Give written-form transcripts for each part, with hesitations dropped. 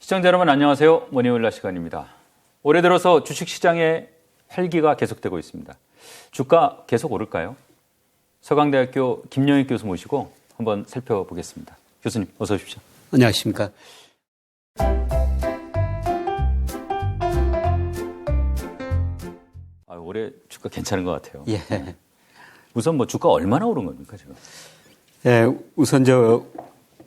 시청자 여러분 안녕하세요. 모닝올라 시간입니다. 올해 들어서 주식시장의 활기가 계속되고 있습니다. 주가 계속 오를까요? 서강대학교 김영익 교수 모시고 한번 살펴보겠습니다. 교수님 어서 오십시오. 안녕하십니까. 올해 주가 괜찮은 것 같아요. 예. 우선 뭐 주가 얼마나 오른 겁니까 지금? 예, 우선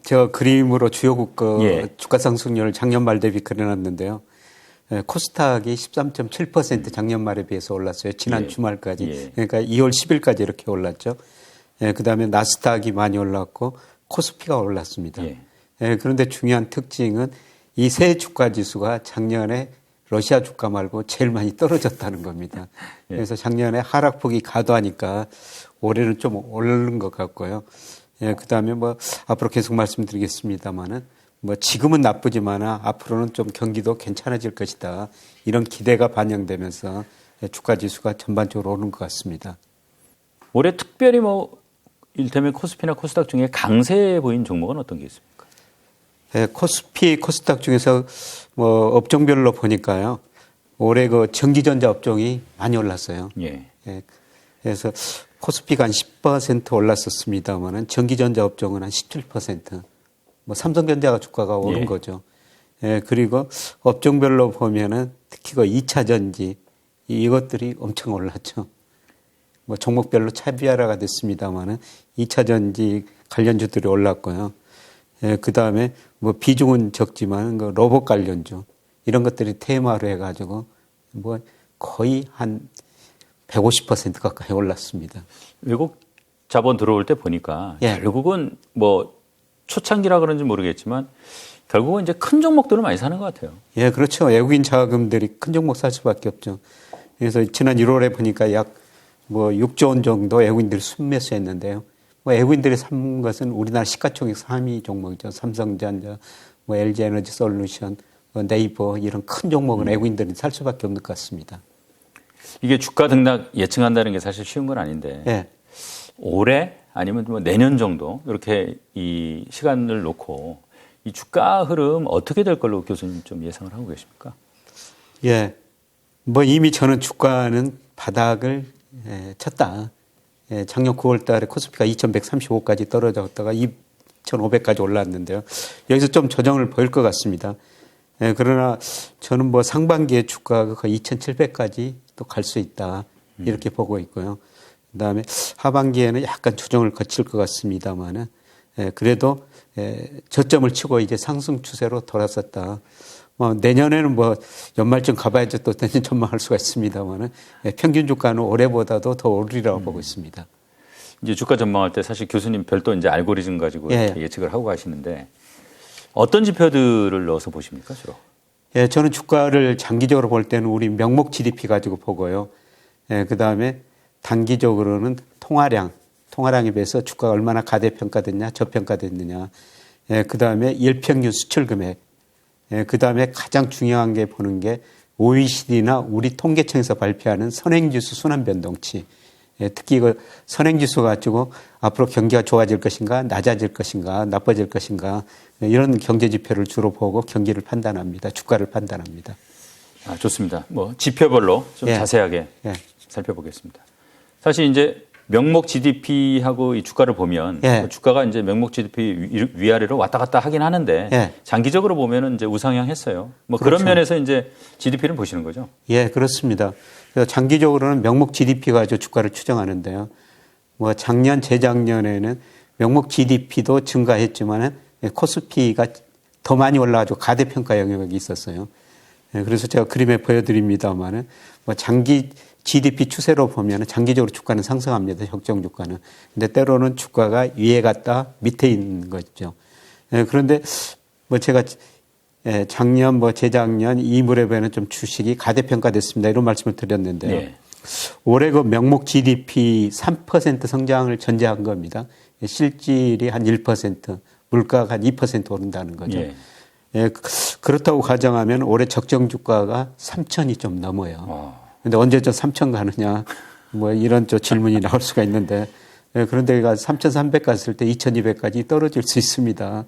제가 그림으로 주요국 예. 주가 상승률을 작년 말 대비 그려놨는데요. 예, 코스닥이 13.7% 작년 말에 비해서 올랐어요. 지난 예. 주말까지. 예. 그러니까 2월 10일까지 이렇게 올랐죠. 예, 그다음에 나스닥이 많이 올랐고 코스피가 올랐습니다. 예. 예, 그런데 중요한 특징은 이 세 주가 지수가 작년에 러시아 주가 말고 제일 많이 떨어졌다는 겁니다. 예. 그래서 작년에 하락폭이 과도하니까 올해는 좀 오른 것 같고요. 예, 그 다음에 뭐 앞으로 계속 말씀드리겠습니다만은 뭐 지금은 나쁘지만 앞으로는 좀 경기도 괜찮아질 것이다. 이런 기대가 반영되면서 주가 지수가 전반적으로 오른 것 같습니다. 올해 특별히 뭐 일테면 코스피나 코스닥 중에 강세해 보인 종목은 어떤 게 있습니까? 예, 코스피, 코스닥 중에서 뭐 업종별로 보니까요. 올해 그 전기전자 업종이 많이 올랐어요. 예. 예, 그래서 코스피가 한 10% 올랐었습니다만은 전기전자 업종은 한 17%. 뭐 삼성전자가 주가가 오른 예. 거죠. 예, 그리고 업종별로 보면은 특히 그 2차 전지 이것들이 엄청 올랐죠. 뭐 종목별로 차비화가 됐습니다만은 2차 전지 관련주들이 올랐고요. 예, 그 다음에 뭐 비중은 적지만 그 로봇 관련주 이런 것들이 테마로 해가지고 뭐 거의 한 150% 가까이 올랐습니다. 외국 자본 들어올 때 보니까 예. 결국은 뭐 초창기라 그런지 모르겠지만 결국은 이제 큰 종목들을 많이 사는 것 같아요. 예, 그렇죠. 외국인 자금들이 큰 종목 살 수밖에 없죠. 그래서 지난 1월에 보니까 약 뭐 6조 원 정도 외국인들이 순매수했는데요. 뭐 외국인들이 산 것은 우리나라 시가총액 3위 종목이죠. 삼성전자, 뭐 LG에너지솔루션, 뭐 네이버 이런 큰 종목은 외국인들이 살 수밖에 없는 것 같습니다. 이게 주가 등락 예측한다는 게 사실 쉬운 건 아닌데 예. 올해 아니면 뭐 내년 정도 이렇게 이 시간을 놓고 이 주가 흐름 어떻게 될 걸로 교수님 좀 예상을 하고 계십니까? 예. 뭐 이미 저는 주가는 바닥을 쳤다. 예, 작년 9월 달에 코스피가 2135까지 떨어졌다가 2500까지 올랐는데요. 여기서 좀 조정을 보일 것 같습니다. 예, 그러나 저는 뭐 상반기에 주가가 거의 2700까지 또 갈 수 있다. 이렇게 보고 있고요. 그 다음에 하반기에는 약간 조정을 거칠 것 같습니다만은 그래도 저점을 치고 이제 상승 추세로 돌아섰다. 뭐 내년에는 뭐 연말쯤 가봐야죠. 또 내년 전망할 수가 있습니다만은 평균 주가는 올해보다도 더 오르리라고 보고 있습니다. 이제 주가 전망할 때 사실 교수님 별도 이제 알고리즘 가지고 이렇게 예측을 하고 가시는데 어떤 지표들을 넣어서 보십니까 주로? 예, 저는 주가를 장기적으로 볼 때는 우리 명목 GDP 가지고 보고요. 예, 그 다음에 단기적으로는 통화량에 비해서 주가가 얼마나 가대평가됐냐, 저평가됐느냐. 예, 그 다음에 일평균 수출 금액. 예, 그 다음에 가장 중요한 게 보는 게 OECD나 우리 통계청에서 발표하는 선행지수 순환변동치. 예, 특히 그 선행지수 가지고 앞으로 경기가 좋아질 것인가, 낮아질 것인가, 나빠질 것인가 이런 경제지표를 주로 보고 경기를 판단합니다. 주가를 판단합니다. 아, 좋습니다. 뭐 지표별로 좀 자세하게 살펴보겠습니다. 사실 이제 명목 GDP하고 이 주가를 보면 주가가 이제 명목 GDP 위아래로 왔다 갔다 하긴 하는데 장기적으로 보면은 이제 우상향했어요. 뭐 그렇죠. 그런 면에서 이제 GDP를 보시는 거죠? 예, 그렇습니다. 그래서 장기적으로는 명목 GDP 가지고 주가를 추정하는데요. 뭐 작년, 재작년에는 명목 GDP도 증가했지만은 코스피가 더 많이 올라가지고 가대평가 영역이 있었어요. 그래서 제가 그림에 보여드립니다만은 뭐 장기 GDP 추세로 보면 장기적으로 주가는 상승합니다. 적정 주가는. 근데 때로는 주가가 위에 갔다 밑에 있는 거죠. 그런데 뭐 제가 작년 뭐 재작년 이 무렵에는 좀 주식이 가대평가됐습니다. 이런 말씀을 드렸는데요. 올해 그 명목 GDP 3% 성장을 전제한 겁니다. 실질이 한 1%, 물가가 한 2% 오른다는 거죠. 그렇다고 가정하면 올해 적정 주가가 3,000이 좀 넘어요. 근데 언제 저 3,000 가느냐, 뭐 이런 저 질문이 나올 수가 있는데, 그런데가 3,300 갔을 때 2,200까지 떨어질 수 있습니다.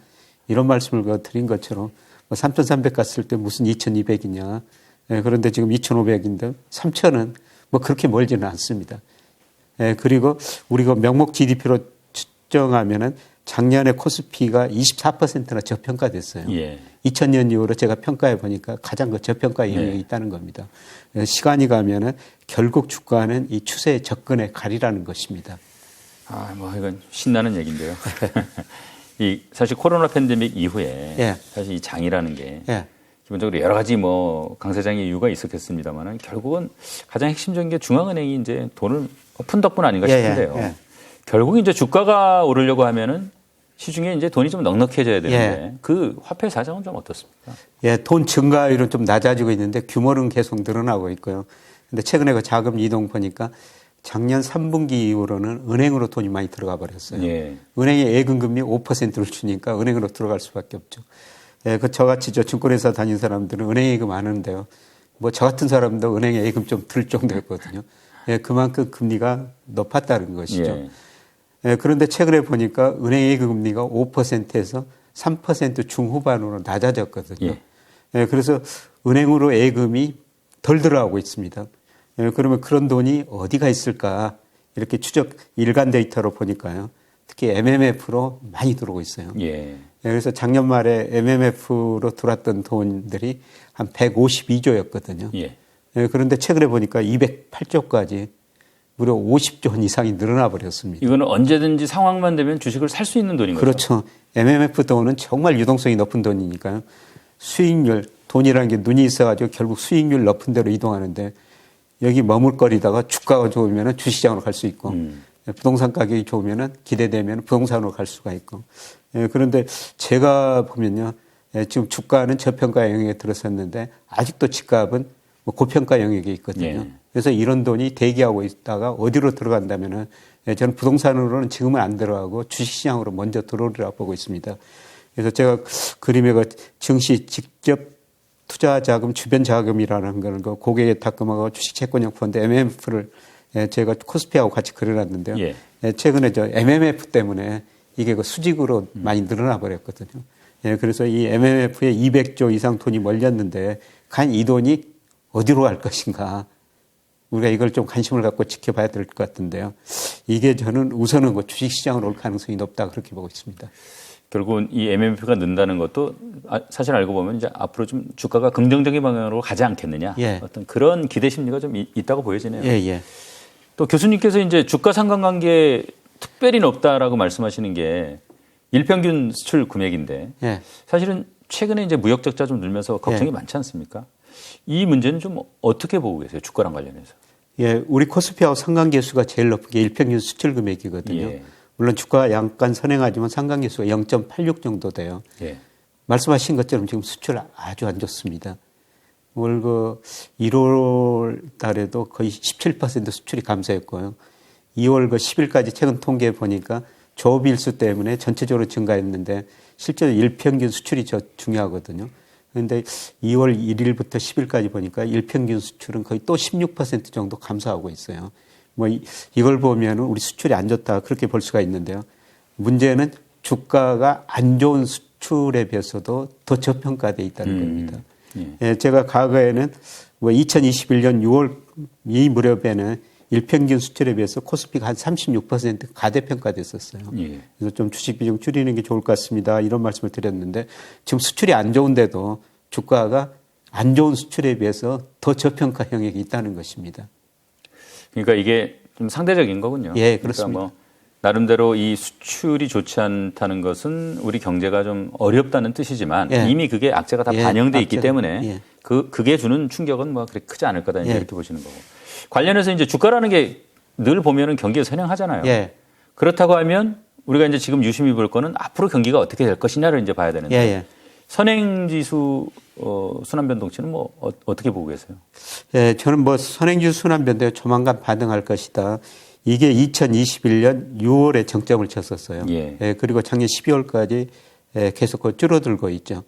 이런 말씀을 드린 것처럼 3,300 갔을 때 무슨 2,200이냐. 예, 그런데 지금 2,500인데 3,000은 뭐 그렇게 멀지는 않습니다. 예, 그리고 우리가 명목 GDP로 측정하면은 작년에 코스피가 24%나 저평가됐어요. 예. 2000년 이후로 제가 평가해 보니까 가장 그 저평가 영역이 있다는 겁니다. 시간이 가면은 결국 주가는 이 추세의 접근에 가리라는 것입니다. 뭐 이건 신나는 얘기인데요. 이 사실 코로나 팬데믹 이후에 예. 사실 이 장이라는 게 예. 기본적으로 여러 가지 뭐 강세장의 이유가 있었겠습니다만은 결국은 가장 핵심적인 게 중앙은행이 이제 돈을 푼 덕분 아닌가 싶은데요. 예. 결국 이제 주가가 오르려고 하면은 시중에 이제 돈이 좀 넉넉해져야 되는데 예. 그 화폐 사정은 좀 어떻습니까? 예, 돈 증가율은 좀 낮아지고 있는데 규모는 계속 늘어나고 있고요. 근데 최근에 그 자금 이동 보니까 작년 3분기 이후로는 은행으로 돈이 많이 들어가 버렸어요. 예. 은행에 예금금리 5%를 주니까 은행으로 들어갈 수밖에 없죠. 예, 그 저같이 증권회사 다닌 사람들은 은행 예금 안 하는데요. 뭐 저 같은 사람도 은행에 예금 좀 들 정도였거든요. 예, 그만큼 금리가 높았다는 것이죠. 예. 예, 그런데 최근에 보니까 은행 예금 금리가 5%에서 3% 중후반으로 낮아졌거든요. 예. 예, 그래서 은행으로 예금이 덜 들어가고 있습니다. 예, 그러면 그런 돈이 어디가 있을까 이렇게 추적 일간 데이터로 보니까요. 특히 MMF로 많이 들어오고 있어요. 예. 예, 그래서 작년 말에 MMF로 들어왔던 돈들이 한 152조였거든요. 예. 예, 그런데 최근에 보니까 208조까지 무려 50조 원 이상이 늘어나 버렸습니다. 이거는 언제든지 상황만 되면 주식을 살 수 있는 돈인 거죠. 그렇죠. MMF 돈은 정말 유동성이 높은 돈이니까요. 수익률, 돈이라는 게 눈이 있어가지고 결국 수익률 높은 데로 이동하는데 여기 머물거리다가 주가가 좋으면 주시장으로 갈 수 있고 부동산 가격이 좋으면 기대되면 부동산으로 갈 수가 있고. 예, 그런데 제가 보면요. 예, 지금 주가는 저평가 영역에 들어섰는데 아직도 집값은 뭐 고평가 영역에 있거든요. 예. 그래서 이런 돈이 대기하고 있다가 어디로 들어간다면은 예, 저는 부동산으로는 지금은 안 들어가고 주식시장으로 먼저 들어오리라 보고 있습니다. 그래서 제가 그림에 그 증시 직접 투자 자금, 주변 자금이라는 거는 그 고객의 탁금하고 주식 채권형 펀드 MMF를 예, 제가 코스피하고 같이 그려놨는데요. 예. 예, 최근에 저 MMF 때문에 이게 그 수직으로 많이 늘어나 버렸거든요. 예, 그래서 이 MMF에 200조 이상 돈이 몰렸는데 과연 이 돈이 어디로 갈 것인가. 우리가 이걸 좀 관심을 갖고 지켜봐야 될 것 같은데요. 이게 저는 우선은 그 주식시장으로 올 가능성이 높다 그렇게 보고 있습니다. 결국은 이 MMF가 는다는 것도 사실 알고 보면 이제 앞으로 좀 주가가 긍정적인 방향으로 가지 않겠느냐. 예. 어떤 그런 기대 심리가 좀 있다고 보여지네요. 예, 예. 또 교수님께서 이제 주가 상관관계에 특별히 높다라고 말씀하시는 게 일평균 수출 금액인데 예. 사실은 최근에 이제 무역 적자 좀 늘면서 걱정이 많지 않습니까? 이 문제는 좀 어떻게 보고 계세요? 주가랑 관련해서. 예, 우리 코스피하고 상관계수가 제일 높은 게 일평균 수출 금액이거든요. 예. 물론 주가 약간 선행하지만 상관계수가 0.86 정도 돼요. 예. 말씀하신 것처럼 지금 수출 아주 안 좋습니다. 올 그 1월 달에도 거의 17% 수출이 감소했고요. 2월 그 10일까지 최근 통계 보니까 조업일수 때문에 전체적으로 증가했는데 실제로 일평균 수출이 중요하거든요. 그런데 2월 1일부터 10일까지 보니까 일평균 수출은 거의 또 16% 정도 감소하고 있어요. 뭐 이걸 보면 우리 수출이 안 좋다 그렇게 볼 수가 있는데요. 문제는 주가가 안 좋은 수출에 비해서도 더 저평가되어 있다는 겁니다. 예, 제가 과거에는 뭐 2021년 6월 이 무렵에는 일평균 수출에 비해서 코스피가 한 36% 가대평가됐었어요. 예. 그래서 좀 주식 비중 줄이는 게 좋을 것 같습니다. 이런 말씀을 드렸는데 지금 수출이 안 좋은데도 주가가 안 좋은 수출에 비해서 더 저평가 영역이 있다는 것입니다. 그러니까 이게 좀 상대적인 거군요. 예, 그렇습니다. 그러니까 뭐 나름대로 이 수출이 좋지 않다는 것은 우리 경제가 좀 어렵다는 뜻이지만 예. 이미 그게 악재가 다 예, 반영돼 있기 때문에 예. 그게 주는 충격은 뭐 그렇게 크지 않을 거다 예. 이렇게 보시는 거고. 관련해서 이제 주가라는 게 늘 보면은 경기에 선행하잖아요. 예. 그렇다고 하면 우리가 이제 지금 유심히 볼 거는 앞으로 경기가 어떻게 될 것이냐를 이제 봐야 되는데 예. 선행지수 순환 변동치는 뭐 어떻게 보고 계세요? 예, 저는 뭐 선행지수 순환 변동에 조만간 반등할 것이다. 이게 2021년 6월에 정점을 쳤었어요. 예. 예, 그리고 작년 12월까지 계속 줄어들고 있죠.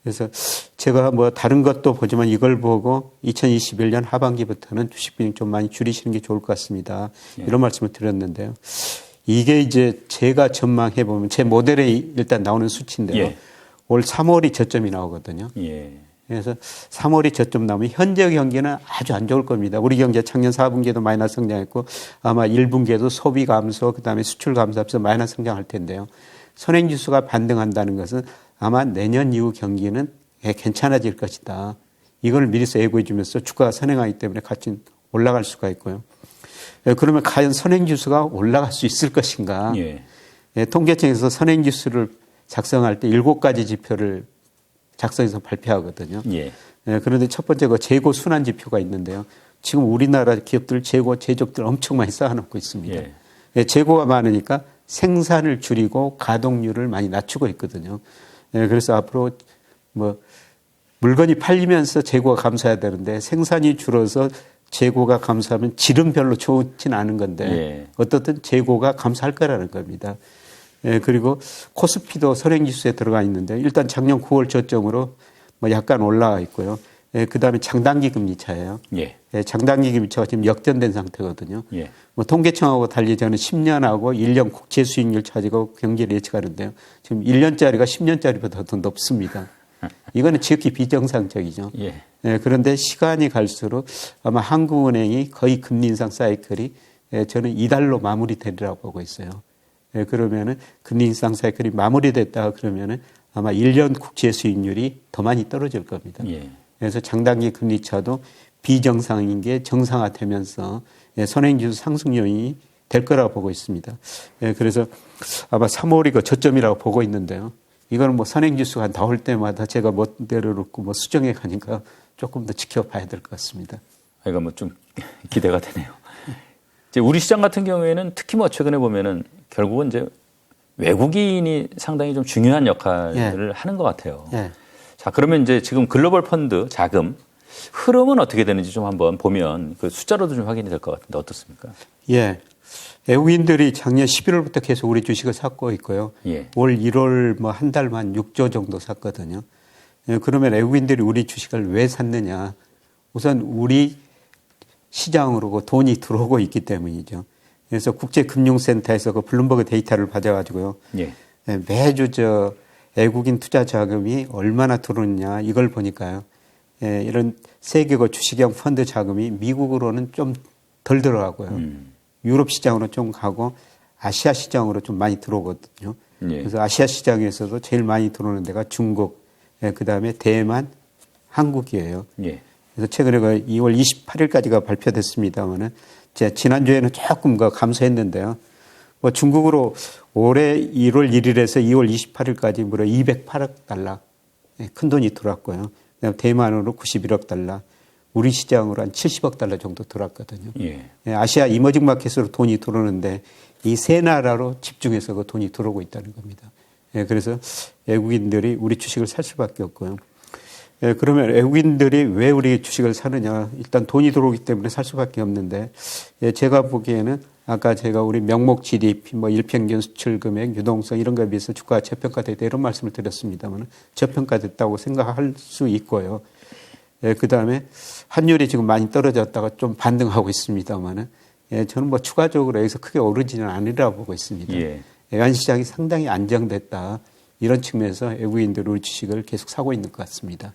그래서 제가 뭐 다른 것도 보지만 이걸 보고 2021년 하반기부터는 주식 비중 좀 많이 줄이시는 게 좋을 것 같습니다. 예. 이런 말씀을 드렸는데요. 이게 이제 제가 전망해 보면 제 모델에 일단 나오는 수치인데요. 예. 올 3월이 저점이 나오거든요. 예. 그래서 3월이 저점 나오면 현재 경기는 아주 안 좋을 겁니다. 우리 경제 작년 4분기에도 마이너스 성장했고 아마 1분기에도 소비 감소 그다음에 수출 감소 앞서 마이너스 성장할 텐데요. 선행지수가 반등한다는 것은 아마 내년 이후 경기는 괜찮아질 것이다. 이걸 미리서 예고해 주면서 주가가 선행하기 때문에 같이 올라갈 수가 있고요. 그러면 과연 선행지수가 올라갈 수 있을 것인가. 예. 통계청에서 선행지수를 작성할 때 7가지 지표를 작성해서 발표하거든요. 예. 그런데 첫 번째 그 재고 순환 지표가 있는데요. 지금 우리나라 기업들 재고 제적들 엄청 많이 쌓아놓고 있습니다. 재고가 많으니까 생산을 줄이고 가동률을 많이 낮추고 있거든요. 그래서 앞으로 뭐 물건이 팔리면서 재고가 감소해야 되는데 생산이 줄어서 재고가 감소하면 질은 별로 좋지는 않은 건데 어떻든 재고가 감소할 거라는 겁니다. 그리고 코스피도 선행지수에 들어가 있는데 일단 작년 9월 저점으로 뭐 약간 올라와 있고요. 그다음에 장단기 금리 차예요. 장단기 금리 차가 지금 역전된 상태거든요. 뭐 통계청하고 달리 저는 10년하고 1년 국채 수익률 차지고 경기를 예측하는데요. 지금 1년짜리가 10년짜리보다 더 높습니다. 이거는 지극히 비정상적이죠. 그런데 시간이 갈수록 아마 한국은행이 거의 금리 인상 사이클이 저는 이달로 마무리되리라고 보고 있어요. 그러면은 금리 인상 사이클이 마무리됐다 그러면은 아마 1년 국채 수익률이 더 많이 떨어질 겁니다. 그래서 장단기 금리 차도 비정상인 게 정상화되면서 선행지수 상승 요인이 될 거라고 보고 있습니다. 그래서 아마 3월이 그 저점이라고 보고 있는데요. 이거는 뭐 선행지수가 나올 때마다 제가 멋대로 놓고 뭐 수정해 가니까 조금 더 지켜봐야 될 것 같습니다. 이거 뭐 좀 기대가 되네요. 이제 우리 시장 같은 경우에는 특히 뭐 최근에 보면은 결국은 이제 외국인이 상당히 좀 중요한 역할을 하는 것 같아요. 자, 그러면 이제 지금 글로벌 펀드 자금 흐름은 어떻게 되는지 좀 한번 보면 그 숫자로도 좀 확인이 될 것 같은데 어떻습니까? 외국인들이 작년 11월부터 계속 우리 주식을 샀고 있고요. 올 1월 뭐 한 달만 6조 정도 샀거든요. 그러면 외국인들이 우리 주식을 왜 샀느냐? 우선 우리 시장으로 돈이 들어오고 있기 때문이죠. 그래서 국제금융센터에서 그 블룸버그 데이터를 받아가지고요. 매주 외국인 투자 자금이 얼마나 들어오느냐 이걸 보니까요. 이런 세계고 주식형 펀드 자금이 미국으로는 좀 덜 들어가고요. 유럽 시장으로 좀 가고 아시아 시장으로 좀 많이 들어오거든요. 그래서 아시아 시장에서도 제일 많이 들어오는 데가 중국, 그다음에 대만, 한국이에요. 그래서 최근에 그 2월 28일까지가 발표됐습니다만은 지난주에는 조금 감소했는데요. 뭐 중국으로 올해 1월 1일에서 2월 28일까지 무려 208억 달러 큰 돈이 들어왔고요. 그다음에 대만으로 91억 달러, 우리 시장으로 한 70억 달러 정도 들어왔거든요. 아시아 이머징 마켓으로 돈이 들어오는데 이 세 나라로 집중해서 그 돈이 들어오고 있다는 겁니다. 그래서 외국인들이 우리 주식을 살 수밖에 없고요. 그러면 외국인들이 왜 우리 주식을 사느냐. 일단 돈이 들어오기 때문에 살 수밖에 없는데 제가 보기에는 아까 제가 우리 명목 GDP, 뭐 일평균 수출 금액, 유동성 이런 거에 비해서 주가가 저평가됐다 이런 말씀을 드렸습니다만 저평가됐다고 생각할 수 있고요. 그다음에 환율이 지금 많이 떨어졌다가 좀 반등하고 있습니다만은 저는 뭐 추가적으로 여기서 크게 오르지는 않으리라고 보고 있습니다. 외환 시장이 상당히 안정됐다. 이런 측면에서 외국인들이 우리 주식을 계속 사고 있는 것 같습니다.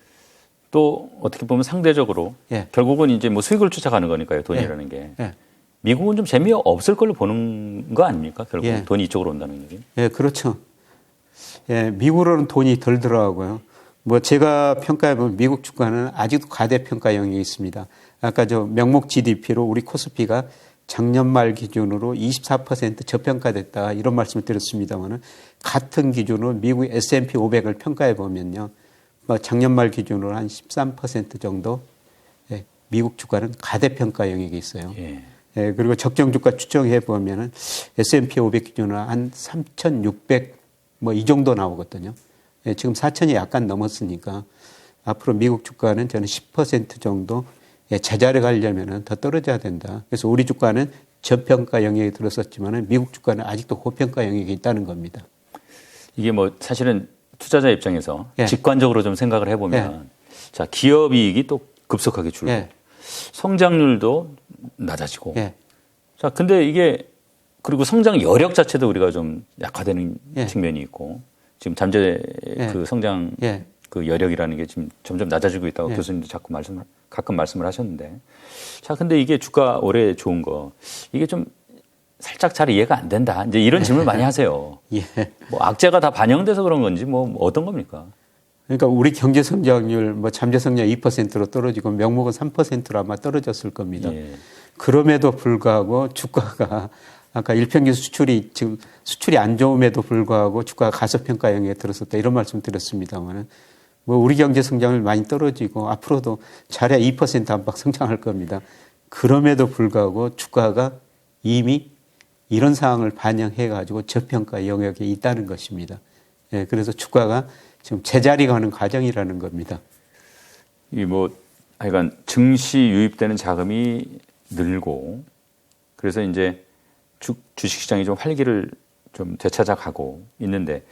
또 어떻게 보면 상대적으로 결국은 이제 뭐 수익을 쫓아가는 거니까요. 돈이라는 게. 미국은 좀 재미없을 걸로 보는 거 아닙니까? 결국 돈이 이쪽으로 온다는 얘기. 그렇죠. 미국으로는 돈이 덜 들어가고요. 뭐 제가 평가해보면 미국 주가는 아직도 과대평가 영역이 있습니다. 아까 저 명목 GDP로 우리 코스피가 작년 말 기준으로 24% 저평가됐다 이런 말씀을 드렸습니다만은 같은 기준으로 미국 S&P 500을 평가해 보면요, 뭐 작년 말 기준으로 한 13% 정도 미국 주가는 가대평가 영역에 있어요. 그리고 적정 주가 추정해 보면은 S&P 500 기준으로 한 3,600 뭐 이 정도 나오거든요. 지금 4,000이 약간 넘었으니까 앞으로 미국 주가는 저는 10% 정도 제자리 가려면 더 떨어져야 된다. 그래서 우리 주가는 저평가 영역에 들었었지만 미국 주가는 아직도 고평가 영역에 있다는 겁니다. 이게 뭐 사실은 투자자 입장에서 직관적으로 좀 생각을 해보면 자, 기업 이익이 또 급속하게 줄고 성장률도 낮아지고 자, 근데 이게 그리고 성장 여력 자체도 우리가 좀 약화되는 측면이 있고 지금 잠재 그 성장 그 여력이라는 게 지금 점점 낮아지고 있다고 교수님도 가끔 말씀을 하셨는데. 자, 근데 이게 주가 올해 좋은 거, 이게 좀 살짝 잘 이해가 안 된다. 이제 이런 질문을 많이 하세요. 뭐 악재가 다 반영돼서 그런 건지 뭐 어떤 겁니까? 그러니까 우리 경제 성장률 뭐 잠재 성장 2%로 떨어지고 명목은 3%로 아마 떨어졌을 겁니다. 그럼에도 불구하고 주가가 아까 일평균 수출이 지금 수출이 안 좋음에도 불구하고 주가가 가소평가 영역에 들었었다 이런 말씀 드렸습니다만은 뭐 우리 경제 성장률 많이 떨어지고 앞으로도 잘해야 2% 안팎 성장할 겁니다. 그럼에도 불구하고 주가가 이미 이런 상황을 반영해 가지고 저평가 영역에 있다는 것입니다. 그래서 주가가 지금 제자리 가는 과정이라는 겁니다. 이 뭐 하여간 증시 유입되는 자금이 늘고 그래서 이제 주식시장이 좀 활기를 좀 되찾아가고 있는데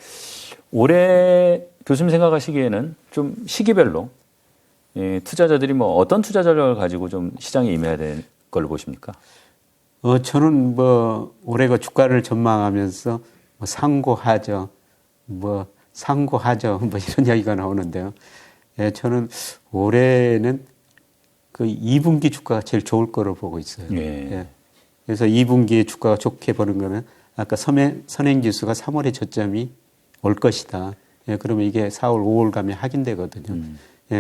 올해 교수님 생각하시기에는 좀 시기별로 투자자들이 뭐 어떤 투자 전략을 가지고 좀 시장에 임해야 될 걸로 보십니까? 저는 뭐 올해 그 주가를 전망하면서 뭐 상고하죠, 뭐 이런 이야기가 나오는데요. 저는 올해는 그 2분기 주가가 제일 좋을 거로 보고 있어요. 그래서 2분기에 주가가 좋게 보는 거는 아까 선행지수가 3월에 저점이 올 것이다. 그러면 이게 4월, 5월 가면 확인되거든요.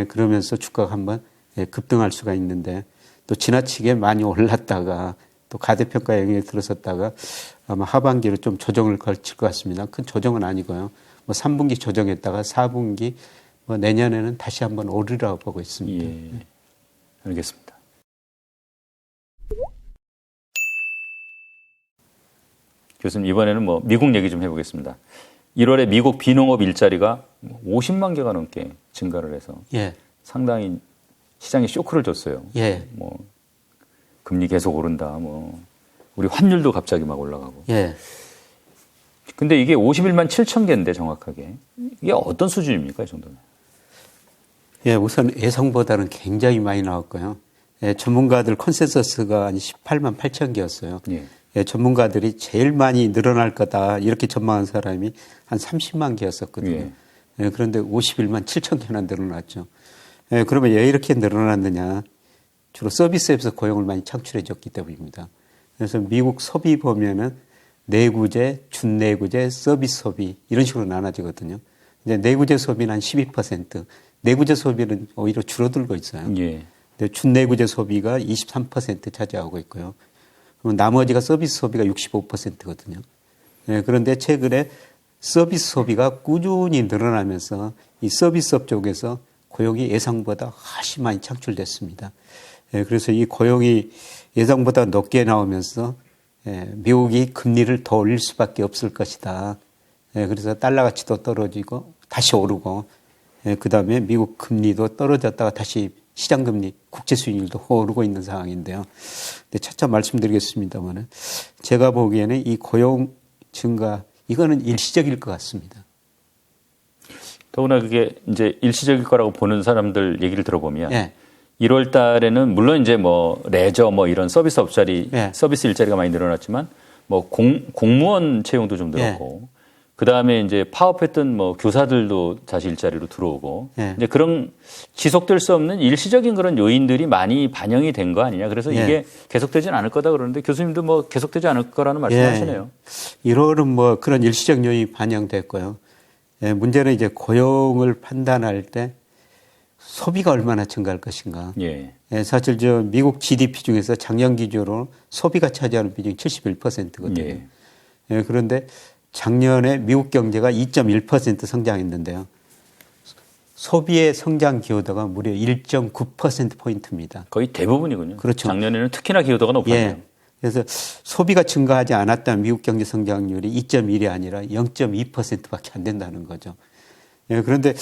그러면서 주가가 한번 급등할 수가 있는데 또 지나치게 많이 올랐다가 또 가대평가 영역에 들어섰다가 아마 하반기로 좀 조정을 걸칠 것 같습니다. 큰 조정은 아니고요. 뭐 3분기 조정했다가 4분기 뭐 내년에는 다시 한번 오르라고 보고 있습니다. 알겠습니다. 교수님 이번에는 뭐 미국 얘기 좀 해보겠습니다. 1월에 미국 비농업 일자리가 50만 개가 넘게 증가를 해서 상당히 시장에 쇼크를 줬어요. 뭐 금리 계속 오른다. 뭐 우리 환율도 갑자기 막 올라가고. 근데 이게 51만 7천 개인데 정확하게 이게 어떤 수준입니까, 이 정도면? 우선 예상보다는 굉장히 많이 나왔고요. 전문가들 컨센서스가 한 18만 8천 개였어요. 전문가들이 제일 많이 늘어날 거다 이렇게 전망한 사람이 한 30만 개였었거든요. 그런데 51만 7천 개나 늘어났죠. 그러면 왜 이렇게 늘어났느냐? 주로 서비스업에서 고용을 많이 창출해 줬기 때문입니다. 그래서 미국 소비 보면은 내구재, 준내구재, 서비스 소비 이런 식으로 나눠지거든요. 근데 내구재 소비는 한 12%, 내구재 소비는 오히려 줄어들고 있어요. 근데 준내구재 소비가 23% 차지하고 있고요. 그럼 나머지가 서비스 소비가 65%거든요. 그런데 최근에 서비스 소비가 꾸준히 늘어나면서 이 서비스업 쪽에서 고용이 예상보다 훨씬 많이 창출됐습니다. 그래서 이 고용이 예상보다 높게 나오면서 미국이 금리를 더 올릴 수밖에 없을 것이다. 그래서 달러 가치도 떨어지고 다시 오르고 그다음에 미국 금리도 떨어졌다가 다시 시장금리, 국제수익률도 오르고 있는 상황인데요. 근데 차차 말씀드리겠습니다만은 제가 보기에는 이 고용 증가 이거는 일시적일 것 같습니다. 더구나 그게 이제 일시적일 거라고 보는 사람들 얘기를 들어보면 1월 달에는 물론 이제 뭐 레저 뭐 이런 서비스 업자리 서비스 일자리가 많이 늘어났지만 뭐 공무원 채용도 좀 늘었고 그다음에 이제 파업했던 뭐 교사들도 다시 일자리로 들어오고 이제 그런 지속될 수 없는 일시적인 그런 요인들이 많이 반영이 된 거 아니냐. 그래서 이게 계속되진 않을 거다 그러는데 교수님도 뭐 계속되지 않을 거라는 말씀하시네요. 1월은 뭐 그런 일시적 요인이 반영됐고요. 문제는 이제 고용을 판단할 때 소비가 얼마나 증가할 것인가. 사실 저 미국 GDP 중에서 작년 기준으로 소비가 차지하는 비중이 71%거든요. 그런데 작년에 미국 경제가 2.1% 성장했는데요. 소비의 성장 기여도가 무려 1.9%포인트입니다. 거의 대부분이군요. 그렇죠. 작년에는 특히나 기여도가 높았네요. 그래서 소비가 증가하지 않았다면 미국 경제 성장률이 2.1이 아니라 0.2%밖에 안 된다는 거죠. 그런데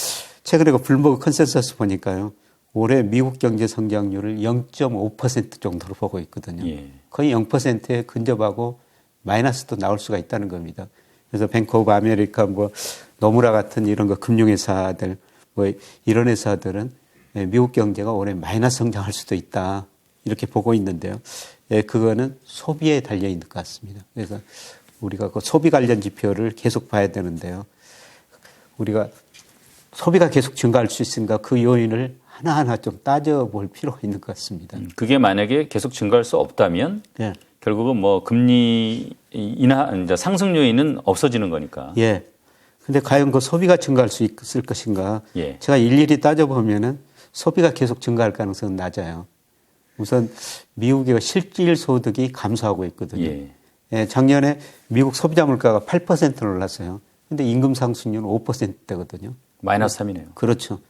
최근에 그 블룸버그 컨센서스 보니까요. 올해 미국 경제 성장률을 0.5% 정도로 보고 있거든요. 거의 0%에 근접하고 마이너스도 나올 수가 있다는 겁니다. 그래서 뱅크 오브 아메리카 뭐 노무라 같은 이런 거 금융회사들 뭐 이런 회사들은 미국 경제가 올해 마이너스 성장할 수도 있다 이렇게 보고 있는데요. 그거는 소비에 달려 있는 것 같습니다. 그래서 우리가 그 소비 관련 지표를 계속 봐야 되는데요. 우리가 소비가 계속 증가할 수 있으니까 그 요인을 하나하나 좀 따져볼 필요가 있는 것 같습니다. 그게 만약에 계속 증가할 수 없다면 예. 결국은 뭐 금리 인하 이제 상승 요인은 없어지는 거니까. 예. 근데 과연 그 소비가 증가할 수 있을 것인가? 예. 제가 일일이 따져보면은 소비가 계속 증가할 가능성은 낮아요. 우선 미국의 실질 소득이 감소하고 있거든요. 예. 예, 작년에 미국 소비자 물가가 8% 올랐어요. 근데 임금 상승률은 5%대거든요. 마이너스 3이네요. 그렇죠.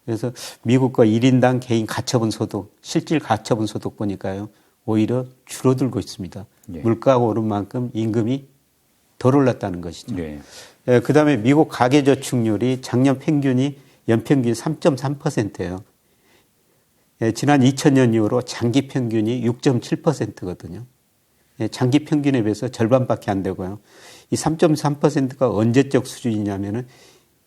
그래서 미국과 1인당 개인 가처분 소득, 실질 가처분 소득 보니까요. 오히려 줄어들고 있습니다. 예. 물가가 오른 만큼 임금이 덜 올랐다는 것이죠. 예. 예, 그다음에 미국 가계저축률이 작년 평균이 연평균 3.3%예요. 예, 지난 2000년 이후로 장기 평균이 6.7%거든요. 예, 장기 평균에 비해서 절반밖에 안 되고요. 이 3.3%가 언제적 수준이냐면은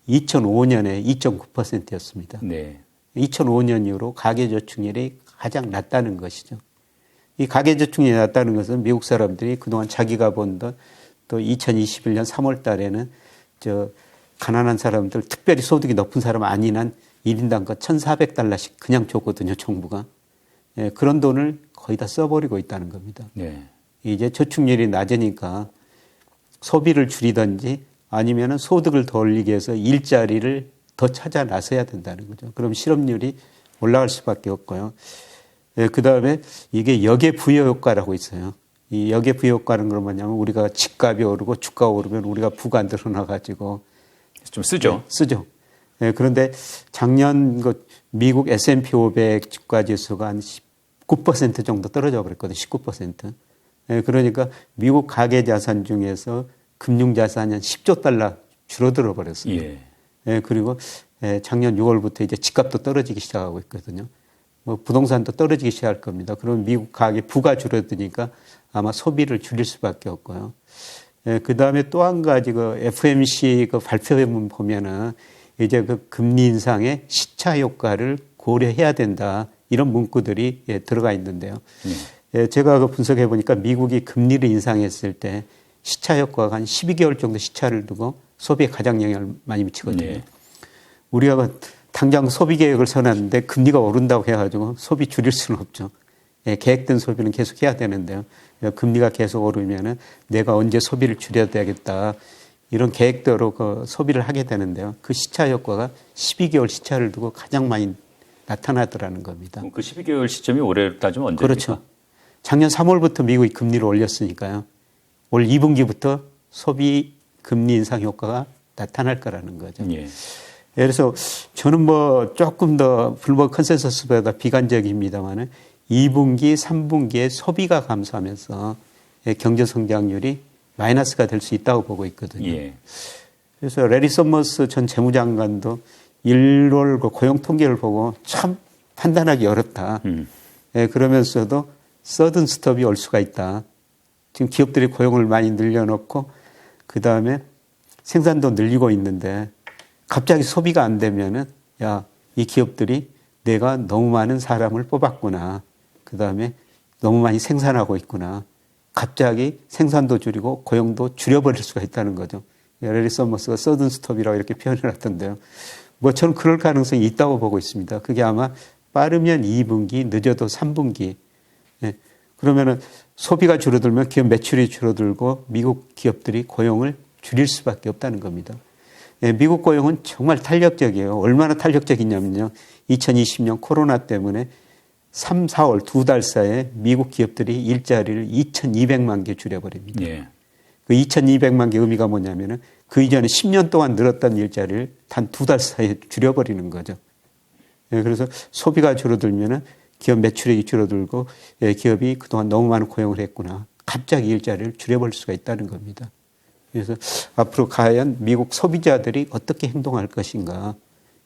2005년에 2.9%였습니다. 네. 2005년 이후로 가계저축률이 가장 낮다는 것이죠. 이 가계저축률이 낮다는 것은 미국 사람들이 그동안 자기가 번 돈, 또 2021년 3월 달에는 가난한 사람들, 특별히 소득이 높은 사람 아닌 한 1인당 1,400달러씩 그냥 줬거든요, 정부가. 예, 그런 돈을 거의 다 써버리고 있다는 겁니다. 네. 이제 저축률이 낮으니까 소비를 줄이든지 아니면은 소득을 더 올리기 위해서 일자리를 더 찾아 나서야 된다는 거죠. 그럼 실업률이 올라갈 수밖에 없고요. 예, 그 다음에 이게 역외부여 효과라고 있어요. 이 역외부여 효과는 그런 뭐냐면 우리가 집값이 오르고 주가가 오르면 우리가 부가 늘어나가지고 좀 쓰죠. 예, 쓰죠. 예, 그런데 작년 미국 S&P 500 주가 지수가 한 19% 정도 떨어져 버렸거든요. 19%. 예, 그러니까 미국 가계 자산 중에서 금융 자산이 한 10조 달러 줄어들어 버렸어요. 예. 예, 그리고 작년 6월부터 이제 집값도 떨어지기 시작하고 있거든요. 뭐 부동산도 떨어지기 시작할 겁니다. 그럼 미국 가계 부가 줄어드니까 아마 소비를 줄일 수밖에 없고요. 예, 그 다음에 또 한 가지 FMC 발표문 보면은 이제 금리 인상의 시차 효과를 고려해야 된다. 이런 문구들이 들어가 있는데요. 예, 제가 분석해 보니까 미국이 금리를 인상했을 때 시차 효과가 한 12개월 정도 시차를 두고 소비에 가장 영향을 많이 미치거든요. 네. 우리가 당장 소비 계획을 세웠는데 금리가 오른다고 해가지고 소비 줄일 수는 없죠. 예, 계획된 소비는 계속 해야 되는데요. 금리가 계속 오르면은 내가 언제 소비를 줄여야 되겠다. 이런 계획대로 소비를 하게 되는데요. 그 시차 효과가 12개월 시차를 두고 가장 많이 나타나더라는 겁니다. 그 12개월 시점이 올해 따지면 언제입니까? 그렇죠. 작년 3월부터 미국이 금리를 올렸으니까요. 올 2분기부터 소비 금리 인상 효과가 나타날 거라는 거죠. 예. 그래서 저는 조금 더 블룸버그 컨센서스보다 비관적입니다만은 2분기, 3분기에 소비가 감소하면서 경제 성장률이 마이너스가 될 수 있다고 보고 있거든요. 예. 그래서 레리 서머스 전 재무장관도 1월 고용 통계를 보고 참 판단하기 어렵다. 예, 그러면서도 서든 스톱이 올 수가 있다. 지금 기업들이 고용을 많이 늘려놓고 그다음에 생산도 늘리고 있는데 갑자기 소비가 안 되면은 이 기업들이 내가 너무 많은 사람을 뽑았구나. 그다음에 너무 많이 생산하고 있구나. 갑자기 생산도 줄이고 고용도 줄여버릴 수가 있다는 거죠. 레리 서머스가 서든 스톱이라고 이렇게 표현을 하던데요. 저는 그럴 가능성이 있다고 보고 있습니다. 그게 아마 빠르면 2분기, 늦어도 3분기. 예. 그러면은 소비가 줄어들면 기업 매출이 줄어들고 미국 기업들이 고용을 줄일 수밖에 없다는 겁니다. 예, 미국 고용은 정말 탄력적이에요. 얼마나 탄력적이냐면요. 2020년 코로나 때문에 3, 4월 2달 사이에 미국 기업들이 일자리를 2,200만 개 줄여버립니다. 예. 그 2,200만 개 의미가 뭐냐면은 그 이전에 10년 동안 늘었던 일자리를 단 2달 사이에 줄여버리는 거죠. 예, 그래서 소비가 줄어들면은 기업 매출액이 줄어들고 기업이 그동안 너무 많은 고용을 했구나. 갑자기 일자리를 줄여버릴 수가 있다는 겁니다. 그래서 앞으로 과연 미국 소비자들이 어떻게 행동할 것인가.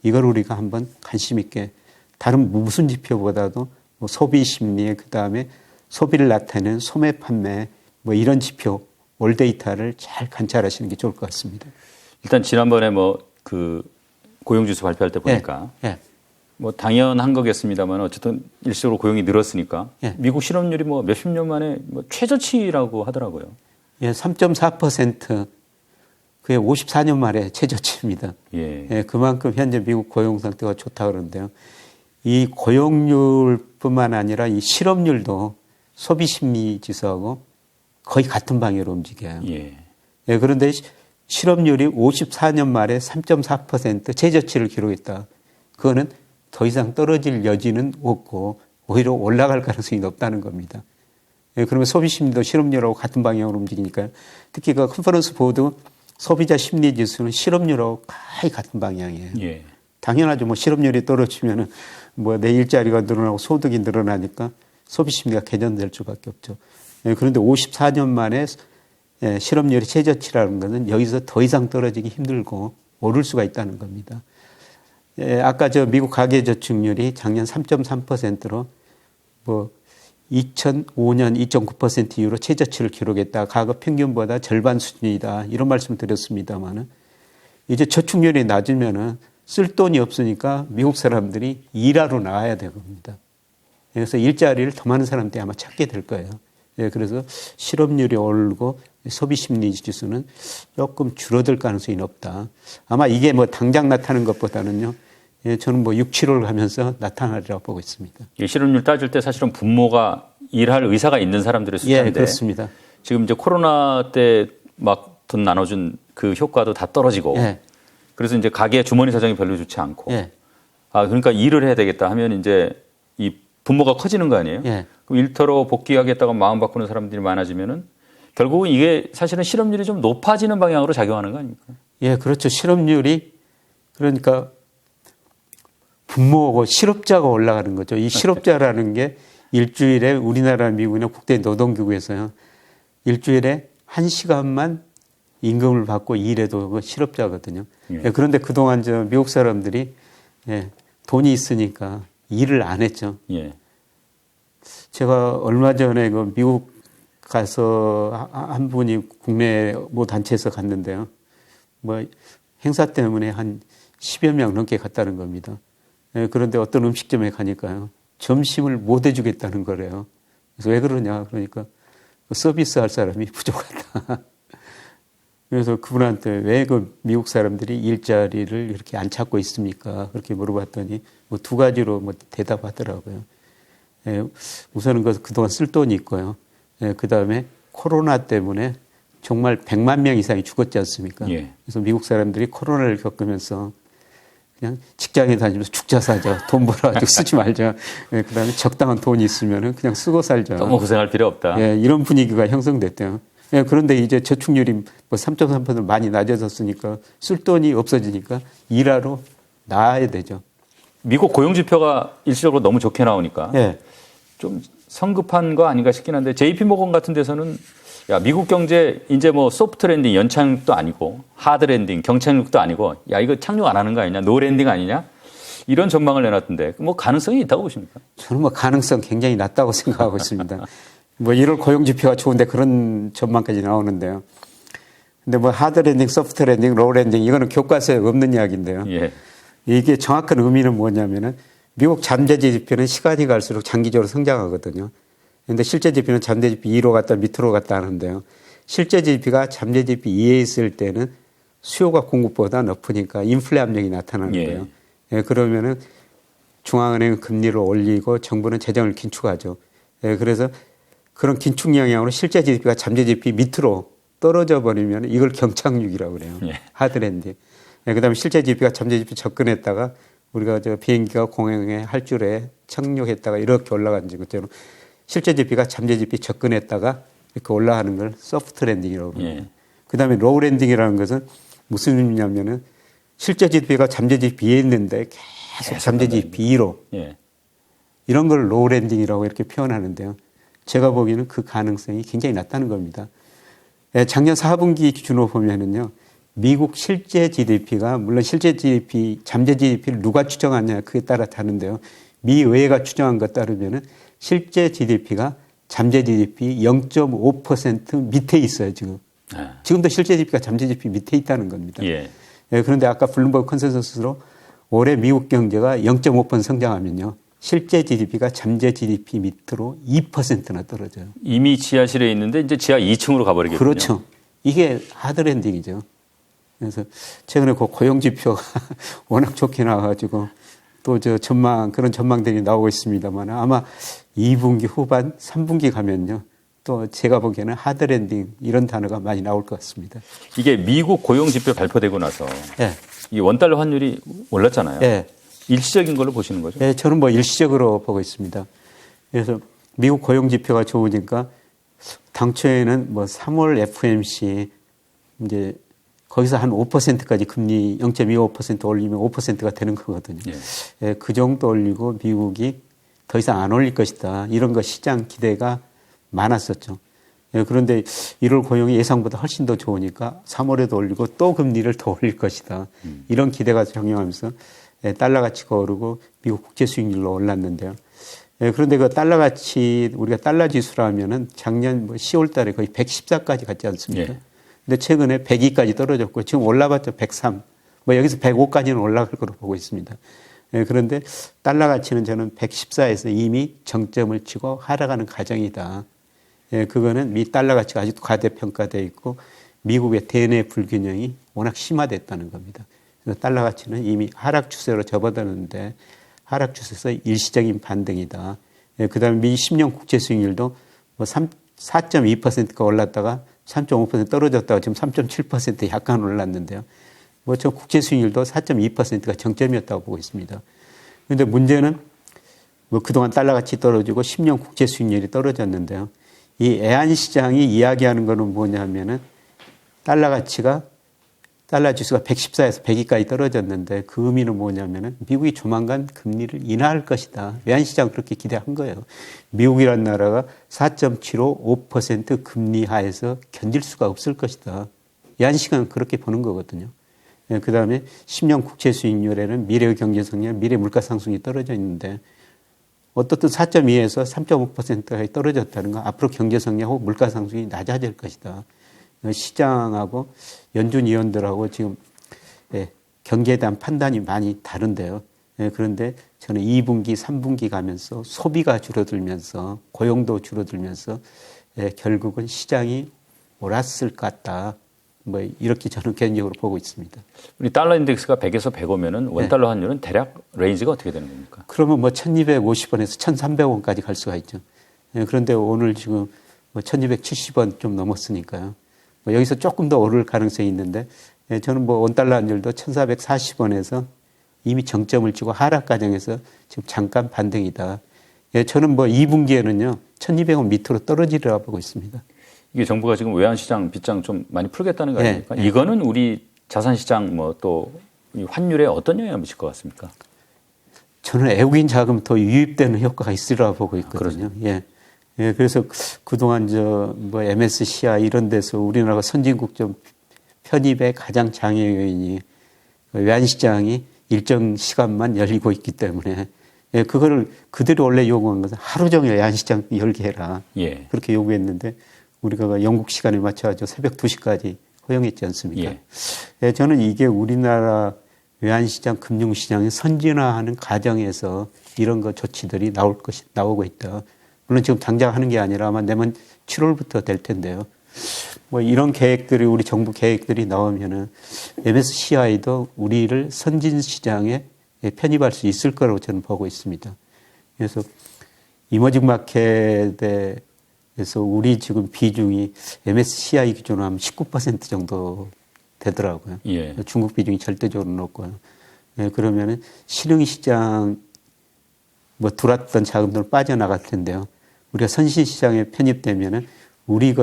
이걸 우리가 한번 관심 있게 다른 무슨 지표보다도 소비 심리, 그다음에 소비를 나타내는 소매 판매 이런 지표, 올 데이터를 잘 관찰하시는 게 좋을 것 같습니다. 일단 지난번에 고용지수 발표할 때 보니까 당연한 거겠습니다만 어쨌든 일시적으로 고용이 늘었으니까 미국 실업률이 몇십 년 만에 최저치라고 하더라고요. 예, 3.4%. 그게 54년 만에 최저치입니다. 예. 예, 그만큼 현재 미국 고용 상태가 좋다 그러는데요. 이 고용률뿐만 아니라 이 실업률도 소비 심리 지수하고 거의 같은 방향으로 움직여요. 예. 예, 그런데 실업률이 54년 말에 3.4% 최저치를 기록했다. 그거는 더 이상 떨어질 여지는 없고 오히려 올라갈 가능성이 높다는 겁니다. 예, 그러면 소비 심리도 실업률하고 같은 방향으로 움직이니까요. 특히 그 컨퍼런스 보드 소비자 심리 지수는 실업률하고 거의 같은 방향이에요. 예. 당연하죠. 뭐 실업률이 떨어지면은 뭐 내 일자리가 늘어나고 소득이 늘어나니까 소비 심리가 개선될 수밖에 없죠. 예, 그런데 54년 만에 예, 실업률이 최저치라는 것은 여기서 더 이상 떨어지기 힘들고 오를 수가 있다는 겁니다. 예, 아까 저 미국 가계저축률이 작년 3.3%로 뭐 2005년 2.9% 이후로 최저치를 기록했다. 과거 평균보다 절반 수준이다. 이런 말씀 드렸습니다만은 이제 저축률이 낮으면은 쓸 돈이 없으니까 미국 사람들이 일하러 나와야 될 겁니다. 그래서 일자리를 더 많은 사람들이 아마 찾게 될 거예요. 예, 그래서 실업률이 오르고 소비 심리 지수는 조금 줄어들 가능성이 높다. 아마 이게 뭐 당장 나타나는 것보다는요. 예, 저는 뭐 6, 7월 가면서 나타나리라고 보고 있습니다. 예, 실업률 따질 때 사실은 분모가 일할 의사가 있는 사람들의 숫자인데. 예, 그렇습니다. 지금 이제 코로나 때 막 돈 나눠준 그 효과도 다 떨어지고. 예. 그래서 이제 가게 주머니 사정이 별로 좋지 않고. 예. 아, 그러니까 일을 해야 되겠다 하면 이제 이 분모가 커지는 거 아니에요? 예. 그럼 일터로 복귀하겠다고 마음 바꾸는 사람들이 많아지면은 결국은 이게 사실은 실업률이 좀 높아지는 방향으로 작용하는 거 아닙니까? 예, 그렇죠. 실업률이 그러니까 분모하고 실업자가 올라가는 거죠. 이 실업자라는 게 일주일에 우리나라 미국이나 국제 노동기구에서요. 일주일에 1시간만 임금을 받고 일해도 그 실업자거든요. 예. 예, 그런데 그동안 저 미국 사람들이 예, 돈이 있으니까 일을 안 했죠. 예. 제가 얼마 전에 그 미국 가서 한 분이 국내 모 단체에서 갔는데요. 뭐 행사 때문에 한 10여 명 넘게 갔다는 겁니다. 예, 그런데 어떤 음식점에 가니까요. 점심을 못 해주겠다는 거래요. 그래서 왜 그러냐. 그러니까 서비스 할 사람이 부족하다. 그래서 그분한테 왜 그 미국 사람들이 일자리를 이렇게 안 찾고 있습니까? 그렇게 물어봤더니 뭐 두 가지로 뭐 대답하더라고요. 예, 우선은 그동안 쓸 돈이 있고요. 예, 그 다음에 코로나 때문에 정말 100만 명 이상이 죽었지 않습니까? 예. 그래서 미국 사람들이 코로나를 겪으면서 그냥 직장에 다니면서 죽자 사자. 돈 벌어가지고 쓰지 말자. 예, 그 다음에 적당한 돈이 있으면은 그냥 쓰고 살자. 너무 고생할 필요 없다. 예, 이런 분위기가 형성됐대요. 예, 그런데 이제 저축률이 뭐 3.3% 많이 낮아졌으니까 쓸 돈이 없어지니까 일하러 나와야 되죠. 미국 고용 지표가 일시적으로 너무 좋게 나오니까 예. 좀 성급한 거 아닌가 싶긴 한데 JP 모건 같은 데서는 야, 미국 경제 이제 뭐 소프트 랜딩 연착륙도 아니고 하드 랜딩 경착륙도 아니고 야, 이거 착륙 안 하는 거 아니냐? 노 랜딩 아니냐? 이런 전망을 내놨던데 뭐 가능성이 있다고 보십니까? 저는 뭐 가능성 굉장히 낮다고 생각하고 있습니다. 뭐 1월 고용 지표가 좋은데 그런 전망까지 나오는데요. 근데 뭐 하드 랜딩, 소프트 랜딩, 로우 랜딩 이거는 교과서에 없는 이야기인데요. 예. 이게 정확한 의미는 뭐냐면은 미국 잠재 지표는 시간이 갈수록 장기적으로 성장하거든요. 그런데 실제 지표는 잠재 지표 2로 갔다 밑으로 갔다 하는데요. 실제 지표가 잠재 지표 2에 있을 때는 수요가 공급보다 높으니까 인플레 압력이 나타나는 예. 거예요. 예, 그러면은 중앙은행은 금리를 올리고 정부는 재정을 긴축하죠. 예, 그래서 그런 긴축 영향으로 실제 지표가 잠재 지표 밑으로 떨어져 버리면 이걸 경착륙이라고 그래요. 예. 하드랜딩. 예, 그다음에 실제 지표가 잠재 지표 접근했다가 우리가 저 비행기가 공항에 할 줄에 착륙했다가 이렇게 올라간 것처럼 실제 지표가 잠재 지표 접근했다가 이렇게 올라가는 걸 소프트 랜딩이라고 그래요. 예. 그다음에 로우 랜딩이라는 것은 무슨 의미냐면은 실제 지표가 잠재 지표 위에 있는데 계속 잠재 지표 위로 예. 이런 걸 로우 랜딩이라고 이렇게 표현하는데요. 제가 보기에는 그 가능성이 굉장히 낮다는 겁니다. 예, 작년 4분기 기준으로 보면은요. 미국 실제 GDP가 물론 실제 GDP, 잠재 GDP를 누가 추정하냐 그에 따라 다른데요. 미 의회가 추정한 것 따르면은 실제 GDP가 잠재 GDP 0.5% 밑에 있어요, 지금. 지금도 실제 GDP가 잠재 GDP 밑에 있다는 겁니다. 예. 예, 그런데 아까 블룸버그 컨센서스로 올해 미국 경제가 0.5% 성장하면요. 실제 GDP가 잠재 GDP 밑으로 2%나 떨어져요. 이미 지하실에 있는데 이제 지하 2층으로 가버리겠군요. 그렇죠. 이게 하드랜딩이죠. 그래서 최근에 그 고용 지표가 워낙 좋게 나와가지고 또 그런 전망들이 나오고 있습니다만 아마 2분기 후반, 3분기 가면요. 또 제가 보기에는 하드랜딩 이런 단어가 많이 나올 것 같습니다. 이게 미국 고용 지표 발표되고 나서 네. 이 원달러 환율이 올랐잖아요. 네. 일시적인 걸로 보시는 거죠? 네, 저는 뭐 일시적으로 보고 있습니다. 그래서 미국 고용 지표가 좋으니까 당초에는 뭐 3월 FOMC 이제 거기서 한 5%까지 금리 0.25% 올리면 5%가 되는 거거든요. 예. 예, 그 정도 올리고 미국이 더 이상 안 올릴 것이다. 이런 거 시장 기대가 많았었죠. 예, 그런데 1월 고용이 예상보다 훨씬 더 좋으니까 3월에도 올리고 또 금리를 더 올릴 것이다. 이런 기대가 작용하면서 예, 달러 가치가 오르고 미국 국제 수익률로 올랐는데요. 예, 그런데 그 달러 가치 우리가 달러 지수라 하면은 작년 뭐 10월 달에 거의 114까지 갔지 않습니까? 예. 근데 최근에 102까지 떨어졌고 지금 올라봤자 103, 뭐 여기서 105까지는 올라갈 거로 보고 있습니다. 예, 그런데 달러 가치는 저는 114에서 이미 정점을 치고 하락하는 과정이다. 예, 그거는 미 달러 가치가 아직도 과대평가되어 있고 미국의 대내 불균형이 워낙 심화됐다는 겁니다. 그래서 달러 가치는 이미 하락 추세로 접어드는데 하락 추세에서 일시적인 반등이다. 예, 그다음에 미 10년 국채 수익률도 뭐 4.2%가 올랐다가 3.5% 떨어졌다가 지금 3.7% 약간 올랐는데요. 뭐 저 국채 수익률도 4.2%가 정점이었다고 보고 있습니다. 그런데 문제는 뭐 그동안 달러 가치 떨어지고 10년 국채 수익률이 떨어졌는데요. 이 애한 시장이 이야기하는 거는 뭐냐면은 달러 지수가 114에서 102까지 떨어졌는데 그 의미는 뭐냐면은 미국이 조만간 금리를 인하할 것이다. 외환시장 그렇게 기대한 거예요. 미국이라는 나라가 4.75, 5% 금리 하에서 견딜 수가 없을 것이다. 외환시장은 그렇게 보는 거거든요. 그 다음에 10년 국채 수익률에는 미래의 경제 성장, 미래 물가 상승이 떨어져 있는데 어떻든 4.2에서 3.5%까지 떨어졌다는 건 앞으로 경제 성장하고 물가 상승이 낮아질 것이다. 시장하고 연준 위원들하고 지금 경제에 대한 판단이 많이 다른데요. 그런데 저는 2분기, 3분기 가면서 소비가 줄어들면서 고용도 줄어들면서 결국은 시장이 옳았을 것 같다. 뭐 이렇게 저는 개인적으로 보고 있습니다. 우리 달러 인덱스가 100에서 105면은 원달러 환율은 대략 레인지가 어떻게 되는 겁니까? 그러면 뭐 1250원에서 1300원까지 갈 수가 있죠. 그런데 오늘 지금 뭐 1270원 좀 넘었으니까요. 뭐 여기서 조금 더 오를 가능성이 있는데 저는 뭐 원달러 환율도 1440원에서 이미 정점을 치고 하락 과정에서 지금 잠깐 반등이다. 저는 뭐 2분기에는요 1200원 밑으로 떨어지리라 보고 있습니다. 이게 정부가 지금 외환시장 빗장 좀 많이 풀겠다는 거 아닙니까? 네, 네. 이거는 우리 자산시장 뭐 또 환율에 어떤 영향을 미칠 것 같습니까? 저는 외국인 자금 더 유입되는 효과가 있으리라 보고 있거든요. 예. 예, 그래서 그동안 뭐 MSCI 이런 데서 우리나라가 선진국 좀 편입의 가장 장애 요인이 외환시장이 일정 시간만 열리고 있기 때문에 예, 그거를 그들이 원래 요구한 것은 하루 종일 외환시장 열게 해라. 예. 그렇게 요구했는데 우리가 영국 시간에 맞춰가지고 새벽 2시까지 허용했지 않습니까? 예. 예, 저는 이게 우리나라 외환시장, 금융시장이 선진화하는 과정에서 이런 거 조치들이 나오고 있다. 물론 지금 당장 하는 게 아니라 아마 내년 7월부터 될 텐데요. 뭐 이런 계획들이 우리 정부 계획들이 나오면은 MSCI도 우리를 선진시장에 편입할 수 있을 거라고 저는 보고 있습니다. 그래서 이머징 마켓에 그래서 우리 지금 비중이 MSCI 기준으로 하면 19% 정도 되더라고요. 예. 중국 비중이 절대적으로 높고요. 예, 그러면은 신흥시장 뭐 들어왔던 자금들 빠져나갈 텐데요. 우리가 선신시장에 편입되면은 우리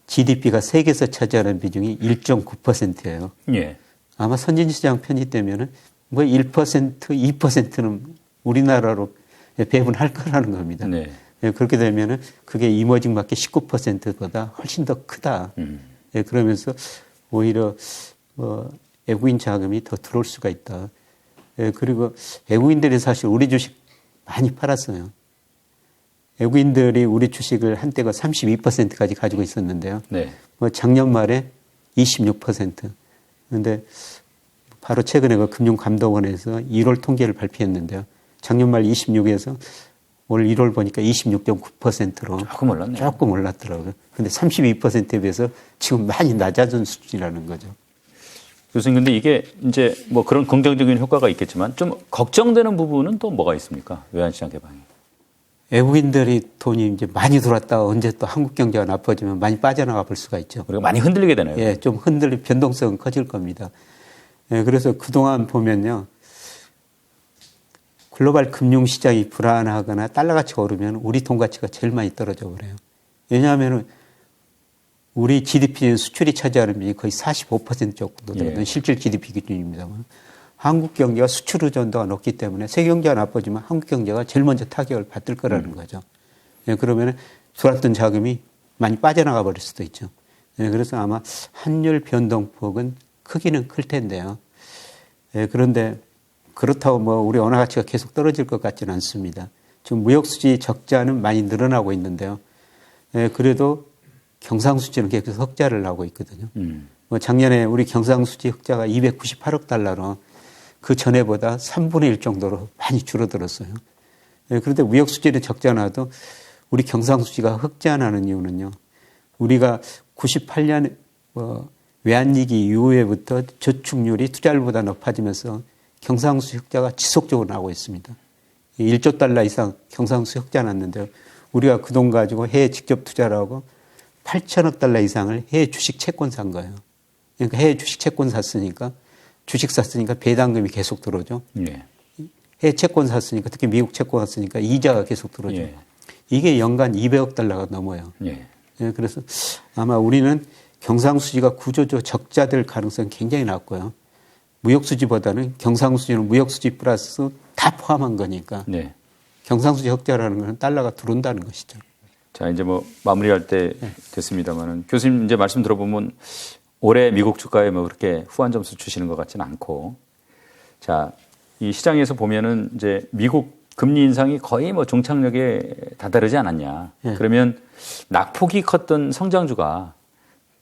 GDP가 세계에서 차지하는 비중이 1.9%예요. 예. 아마 선진시장 편입되면은 뭐 1%, 2%는 우리나라로 배분할 거라는 겁니다. 네. 그렇게 되면은 그게 이머징 마켓 19%보다 훨씬 더 크다. 그러면서 오히려 외국인 자금이 더 들어올 수가 있다. 그리고 외국인들이 사실 우리 주식 많이 팔았어요. 외국인들이 우리 주식을 한때가 32%까지 가지고 있었는데요. 네. 작년 말에 26%. 그런데 바로 최근에 그 금융감독원에서 1월 통계를 발표했는데요. 작년 말 26에서 올 1월 보니까 26.9%로 조금 올랐네요. 조금 올랐더라고요. 그런데 32%에 비해서 지금 많이 낮아진 수준이라는 거죠. 교수님, 근데 이게 이제 뭐 그런 긍정적인 효과가 있겠지만 좀 걱정되는 부분은 또 뭐가 있습니까? 외환시장 개방이. 외국인들이 돈이 이제 많이 들어왔다가 언제 또 한국 경제가 나빠지면 많이 빠져나가 볼 수가 있죠. 우리가 많이 흔들리게 되나요? 예, 좀 변동성은 커질 겁니다. 예, 그래서 그동안 보면요. 글로벌 금융시장이 불안하거나 달러 가치가 오르면 우리 돈 가치가 제일 많이 떨어져 버려요. 왜냐하면 우리 GDP 수출이 차지하는 비중이 거의 45% 정도 되거든요. 예. 실질 GDP 기준입니다만. 한국 경제가 수출 의존도가 높기 때문에 세계 경제가 나빠지면 한국 경제가 제일 먼저 타격을 받을 거라는 거죠. 예, 그러면 들어왔던 자금이 많이 빠져나가 버릴 수도 있죠. 예, 그래서 아마 환율 변동폭은 크기는 클 텐데요. 예, 그런데 그렇다고 뭐 우리 원화 가치가 계속 떨어질 것 같지는 않습니다. 지금 무역수지 적자는 많이 늘어나고 있는데요. 예, 그래도 경상수지는 계속 흑자를 나고 있거든요. 뭐 작년에 우리 경상수지 흑자가 298억 달러로 그 전에보다 3분의 1 정도로 많이 줄어들었어요. 예, 그런데 무역수지는 적자 나도 우리 경상수지가 흑자 나는 이유는요. 우리가 98년 외환위기 이후에부터 저축률이 투자율보다 높아지면서 경상수지 흑자가 지속적으로 나오고 있습니다. 1조 달러 이상 경상수지 흑자 났는데요. 우리가 그 돈 가지고 해외 직접 투자를 하고 8천억 달러 이상을 해외 주식 채권 산 거예요. 그러니까 해외 주식 채권 샀으니까 주식 샀으니까 배당금이 계속 들어오죠. 예. 해외 채권 샀으니까 특히 미국 채권 샀으니까 이자가 계속 들어오죠. 예. 이게 연간 200억 달러가 넘어요. 예. 예, 그래서 아마 우리는 경상수지가 구조적 적자될 가능성이 굉장히 낮고요. 무역수지보다는 경상수지는 무역수지 플러스 다 포함한 거니까 네. 경상수지 흑자라는 것은 달러가 들어온다는 것이죠. 자, 이제 뭐 마무리할 때 됐습니다만은 교수님 이제 말씀 들어보면 올해 미국 주가에 뭐 그렇게 후한 점수 주시는 것 같지는 않고, 자, 이 시장에서 보면은 이제 미국 금리 인상이 거의 뭐 종착역에 다다르지 않았냐. 예. 그러면 낙폭이 컸던 성장주가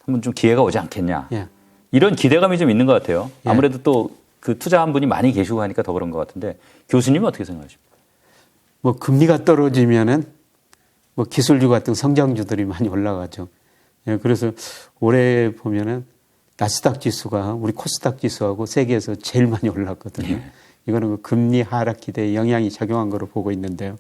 한번 좀 기회가 오지 않겠냐. 예. 이런 기대감이 좀 있는 것 같아요. 예. 아무래도 또 그 투자한 분이 많이 계시고 하니까 더 그런 것 같은데 교수님은 어떻게 생각하십니까? 뭐 금리가 떨어지면은 뭐 기술주 같은 성장주들이 많이 올라가죠. 예, 그래서 올해 보면은 나스닥 지수가 우리 코스닥 지수하고 세계에서 제일 많이 올랐거든요. 예. 이거는 그 금리 하락 기대에 영향이 작용한 거로 보고 있는데요.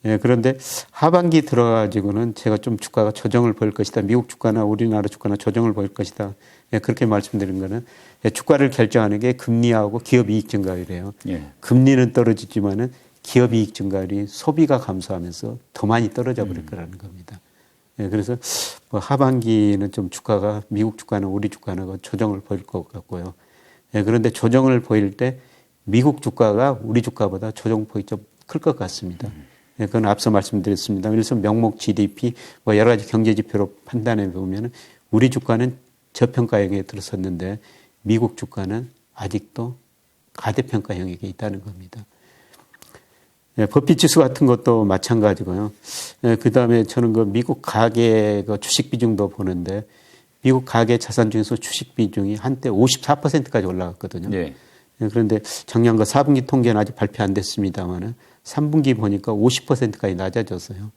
예, 그런데 하반기 들어가지고는 제가 좀 주가가 조정을 보일 것이다. 미국 주가나 우리나라 주가나 조정을 보일 것이다. 예, 그렇게 말씀드린 거는 예, 주가를 결정하는 게 금리하고 기업 이익 증가율이에요. 예. 금리는 떨어지지만은 기업 이익 증가율이 소비가 감소하면서 더 많이 떨어져 버릴 거라는 겁니다. 예, 그래서 뭐 하반기는 좀 주가가 미국 주가나 우리 주가나 조정을 보일 것 같고요. 예, 그런데 조정을 보일 때 미국 주가가 우리 주가보다 조정폭이 좀 클 것 같습니다. 예, 그건 앞서 말씀드렸습니다. 그래서 명목 GDP 뭐 여러 가지 경제 지표로 판단해 보면은 우리 주가는 저평가 영역에 들어섰는데 미국 주가는 아직도 가대평가 영역에 있다는 겁니다. 예, 버핏 지수 같은 것도 마찬가지고요. 예, 그 다음에 저는 그 미국 가계 그 주식 비중도 보는데 미국 가계 자산 중에서 주식 비중이 한때 54%까지 올라갔거든요. 예. 예, 그런데 작년 그 4분기 통계는 아직 발표 안 됐습니다만은 3분기 보니까 50%까지 낮아졌어요.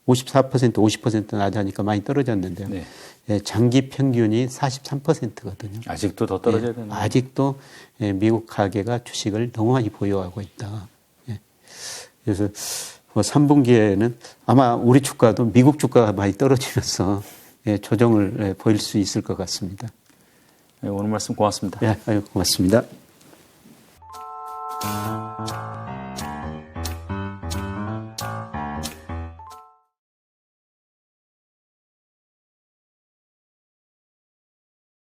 54%, 50% 낮아니까 많이 떨어졌는데요. 네. 예, 장기 평균이 43%거든요. 아직도 더 떨어져야 되나요? 아직도 예, 미국 가계가 주식을 너무 많이 보유하고 있다. 예. 그래서 뭐 3분기에는 아마 우리 주가도 미국 주가가 많이 떨어지면서 예, 조정을 예, 보일 수 있을 것 같습니다. 네, 오늘 말씀 고맙습니다. 예, 고맙습니다.